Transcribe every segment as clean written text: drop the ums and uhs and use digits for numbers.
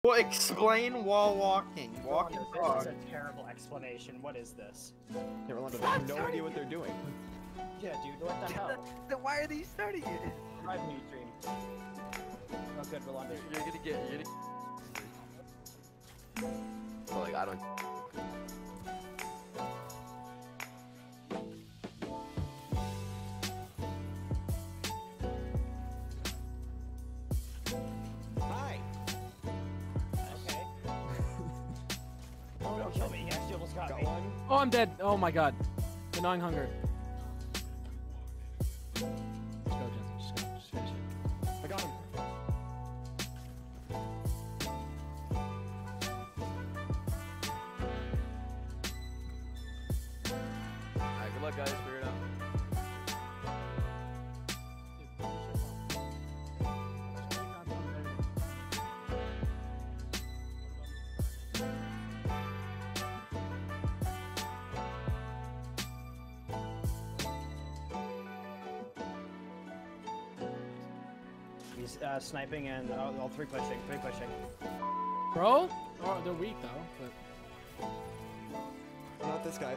Well, explain while walking. Walking. This is a terrible explanation. What is this? Yeah, Rolando, they have no idea what they're doing. Yeah, dude, what the hell? Then why are they starting it? Drive me, stream. Oh, good, Rolando. You're gonna get. So, like, I don't. Hi. Okay. Oh, don't kill me. He actually almost got me. Got one. Oh, I'm dead. Oh my god. The gnawing hunger. Just go, Jensen. Just go. Just finish it. I got him. Alright, good luck, guys. Figure it out. He's sniping and all three pushing. Bro? Oh, they're weak though. But Not this guy.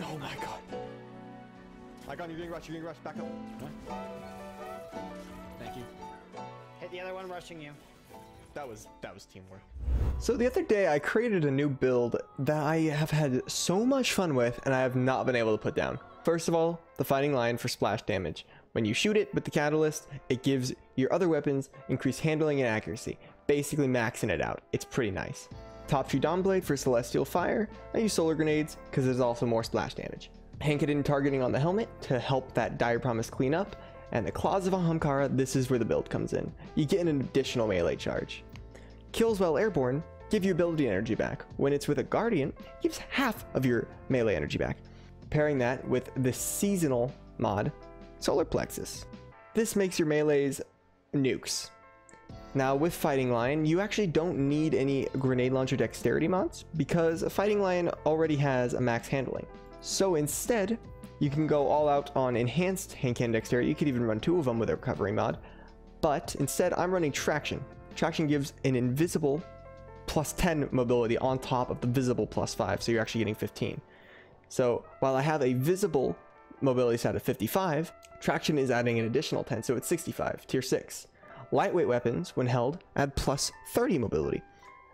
Oh my god. I got him. You're getting rushed. Back up. thank you. Hit the other one rushing you. That was teamwork. So the other day I created a new build that I have had so much fun with and I have not been able to put down. First of all, the fighting lion for splash damage. When you shoot it with the catalyst, it gives your other weapons increased handling and accuracy, basically maxing it out. It's pretty nice. Top tree dawn blade for celestial fire. I use solar grenades because there's also more splash damage. Hank-hidden targeting on the helmet to help that dire promise clean up. And the Claws of Ahamkara, this is where the build comes in. You get an additional melee charge. Kills while airborne give you ability energy back. When it's with a guardian, it gives half of your melee energy back. Pairing that with the seasonal mod, Solar Plexus. This makes your melees nukes. Now with Fighting Lion, you actually don't need any grenade launcher dexterity mods because Fighting Lion already has a max handling. So instead, you can go all out on enhanced hand-cannon dexterity. You could even run 2 of them with a recovery mod. But instead, I'm running traction. Traction gives an invisible plus 10 mobility on top of the visible plus 5, so you're actually getting 15. So while I have a visible mobility stat of 55, traction is adding an additional 10, so it's 65, tier 6. Lightweight weapons, when held, add plus 30 mobility.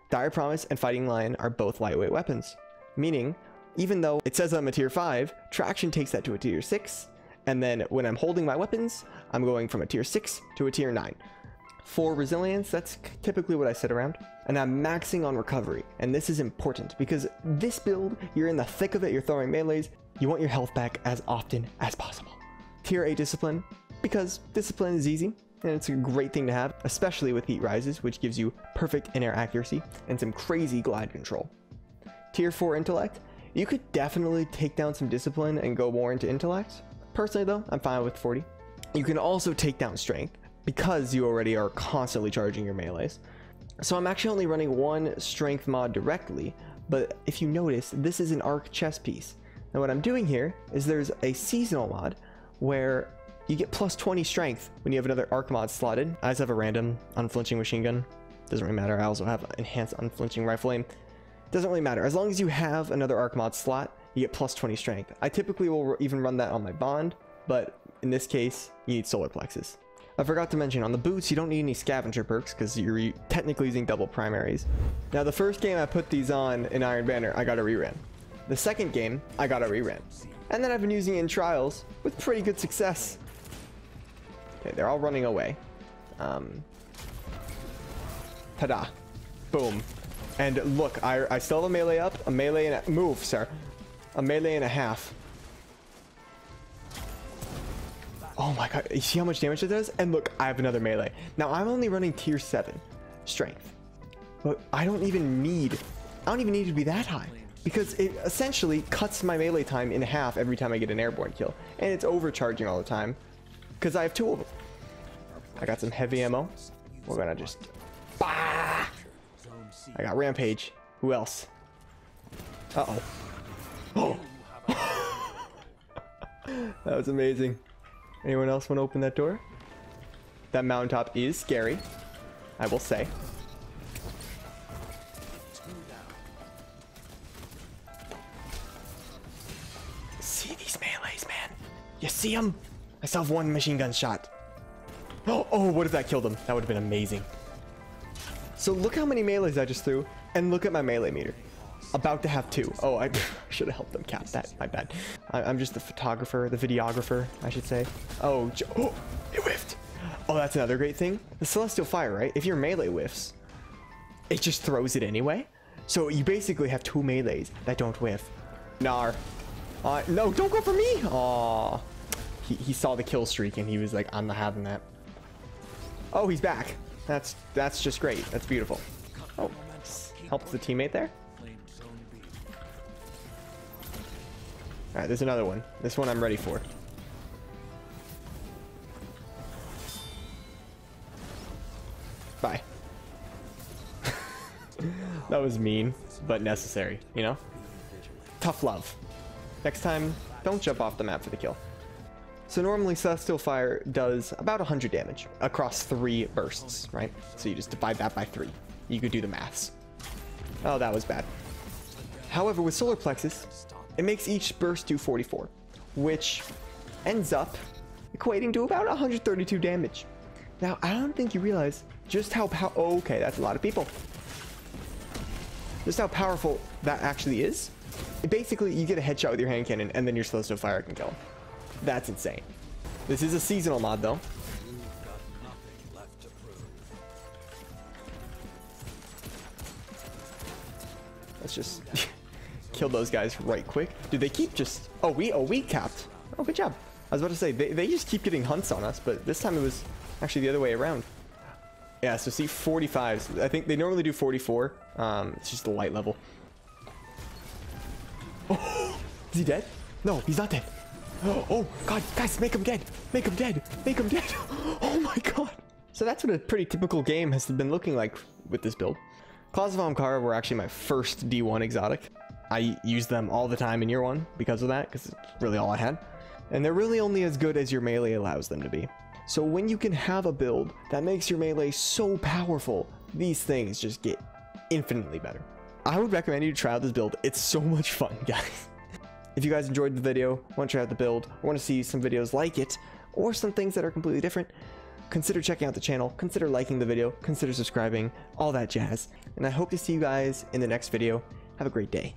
Dire Promise and Fighting Lion are both lightweight weapons, meaning even though it says I'm a tier 5, traction takes that to a tier 6, and then when I'm holding my weapons, I'm going from a tier 6 to a tier 9. For resilience, that's typically what I sit around, and I'm maxing on recovery, and this is important because this build, you're in the thick of it, you're throwing melees, you want your health back as often as possible. Tier 8 discipline, because discipline is easy, and it's a great thing to have, especially with heat rises, which gives you perfect in-air accuracy and some crazy glide control. Tier 4 intellect, you could definitely take down some discipline and go more into intellect. Personally though, I'm fine with 40. You can also take down strength, because you already are constantly charging your melees. So I'm actually only running one strength mod directly, but if you notice, this is an arc chest piece. Now what I'm doing here is there's a seasonal mod where you get plus 20 strength when you have another arc mod slotted. I just have a random unflinching machine gun. Doesn't really matter. I also have enhanced unflinching rifle aim. Doesn't really matter. As long as you have another arc mod slot, you get plus 20 strength. I typically will even run that on my bond, but in this case, you need solar plexus. I forgot to mention, on the boots, you don't need any scavenger perks because you're technically using double primaries. Now, the first game I put these on in Iron Banner, I got a rerun. The second game, I got a rerun. And then I've been using it in trials with pretty good success. Okay, they're all running away. Ta-da. Boom. And look, I still have a melee up, a melee and a... Move, sir. A melee and a half. Oh my god, you see how much damage it does? And look, I have another melee. Now I'm only running tier 7 strength. But I don't even need to be that high. Because it essentially cuts my melee time in half every time I get an airborne kill. And it's overcharging all the time. Because I have 2 of them. I got some heavy ammo. We're gonna just... Bah! I got Rampage. Who else? Uh-oh. Oh! That was amazing. Anyone else want to open that door? That mountaintop is scary, I will say. You see him? I still have one machine gun shot. Oh, what if that killed him? That would have been amazing. So look how many melees I just threw, and look at my melee meter. About to have 2. Oh, I should have helped them cap that. My bad. I'm just the photographer, the videographer, I should say. Oh, it whiffed. Oh, that's another great thing. The Celestial Fire, right? If your melee whiffs, it just throws it anyway. So you basically have 2 melees that don't whiff. Nar. No, don't go for me. Aw. He saw the kill streak and he was like, I'm not having that. Oh, he's back. That's just great. That's beautiful. Oh, helps the teammate there. All right, there's another one. This one I'm ready for. Bye. That was mean, but necessary, you know? Tough love. Next time, don't jump off the map for the kill. So normally Celestial Fire does about 100 damage across 3 bursts, right? So you just divide that by 3. You could do the maths. Oh, that was bad. However, with Solar Plexus, it makes each burst do 44, which ends up equating to about 132 damage. Now, I don't think you realize just how okay, that's a lot of people. Just how powerful that actually is. Basically, you get a headshot with your hand cannon, and then your Celestial Fire can kill him. That's insane. This is a seasonal mod, though. Let's just kill those guys right quick. Dude, they keep just... Oh, we capped. Oh, good job. I was about to say, they just keep getting hunts on us, but this time it was actually the other way around. Yeah, so see, 45s. I think they normally do 44. It's just the light level. Oh, is he dead? No, he's not dead. Oh, God, guys, make him dead. Make him dead. Make him dead. Oh, my God. So that's what a pretty typical game has been looking like with this build. Claws of Ahamkara were actually my first D1 exotic. I used them all the time in year 1 because of that, because it's really all I had. And they're really only as good as your melee allows them to be. So when you can have a build that makes your melee so powerful, these things just get infinitely better. I would recommend you to try out this build. It's so much fun, guys. If you guys enjoyed the video, want to try out the build, or want to see some videos like it, or some things that are completely different, consider checking out the channel, consider liking the video, consider subscribing, all that jazz. And I hope to see you guys in the next video. Have a great day.